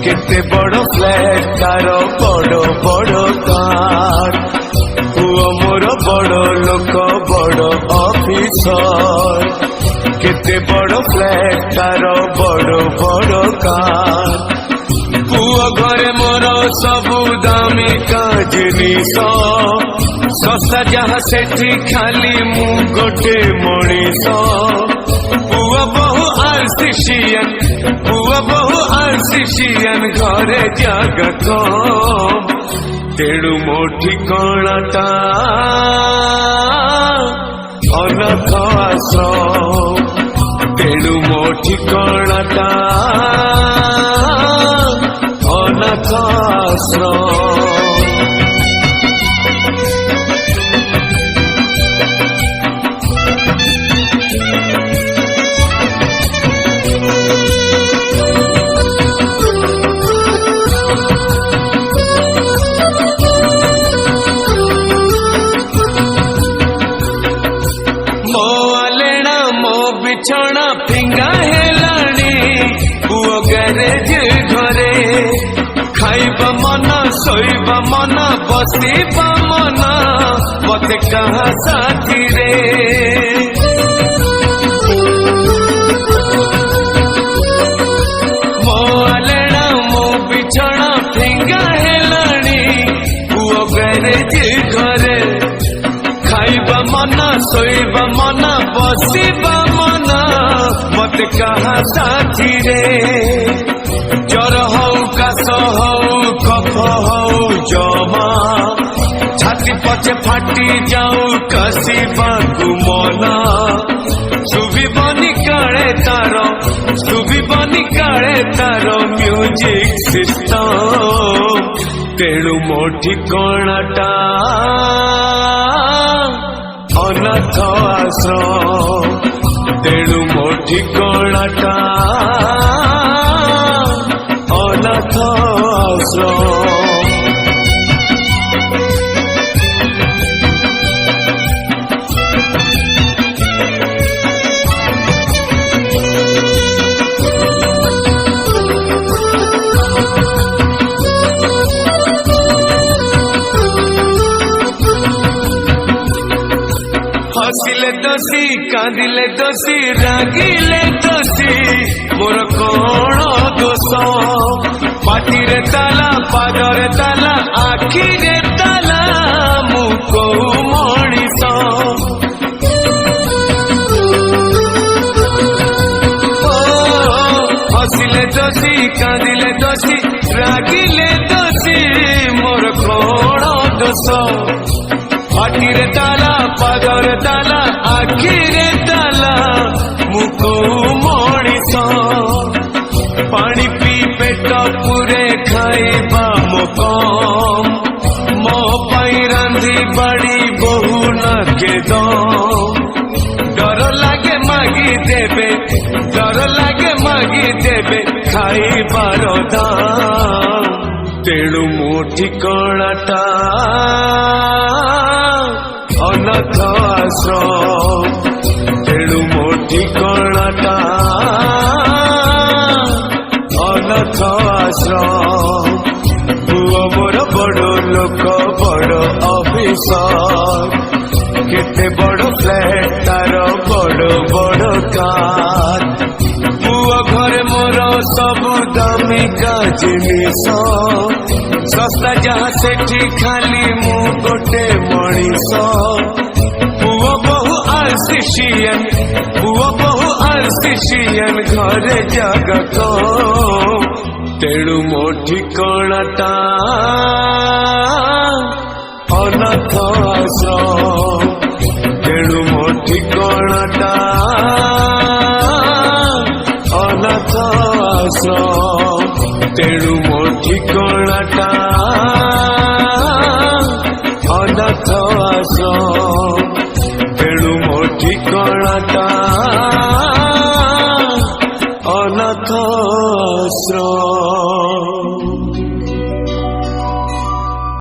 केते बड़ फ्लैट तार बड़ बड़ कार पुओ मोर बड़ लोक बड़ ऑफिसर केते बड़ फ्लैट तार बड़ बड़ कार पुओ घरे मोर सबु दामिका जिनिस सस्ता जहाँ सेठी खाली मु गोटे मनीष पुओ बहु आरसीसीएन पुओ बहु आरसीसीएन घरे जगह कम तेणु मो ठिकाणाटा अनाथ आश्रम तेणु मो ठिकाणाटा अनाथ आश्रम बिछौना फिंगा हेलाणी पुओ गैरेज घरे खाइबा मन सोइबा मन बसिबा मन मते कहा साथी रे मो आलेना मो बिछौना फिंगा हेलाणी पुओ गैरेज घरे खाइबा मन सोइबा मन बसिबा मत कहा साथी रे जर हौ काश हौ कफ हौ जमा छाती पछे फाटी जाऊ कसिबा मन शुभिबनी काले तार म्यूजिक सिस्टम तेणु मो ठिकाणाटा अनाथ आश्रम तेणु मो ठिकाणाटा अनाथ आश्रम हसिले दोषी कांदिले दोषी रागिले दोषी मोर कौन दोष पाटिरे ताला पादरे ताला आखिरे ताला मु को मणिष हसिले दोषी कांदिले दोषी रागिले दोषी मोर कौन दोष पाटिरे ताला पादरे ताला आखिरे ताला मुको मणिष पानी पी पेट पूरे खाइबा मो कम मो पाई रांधी बाड़ी बहु नाके दम डर लागे मागी देबे खाइबार दाम तेणु मो ठिकाणाटा अनाथ आश्रम तेणु मो ठिकाणाटा अनाथ आश्रम पुओ मोर बड़ लोक बड़ ऑफिसर केते बड़ फ्लैट तार बड़ बड़ कार पुओ घरे मोर सबु दामिका जिनिस सस्ता जहाँ सेठी खाली मु गोटे मनीष पुओ बहु आरसीसीएन घरे जगह कम तेणु मो ठिकाणाटा अनाथ आश्रम तेणु मो ठिकाणाटा अनाथ आश्रम तेणु मो ठिकाणाटा अनाथ आश्रम तेणु मो ठिकाणाटा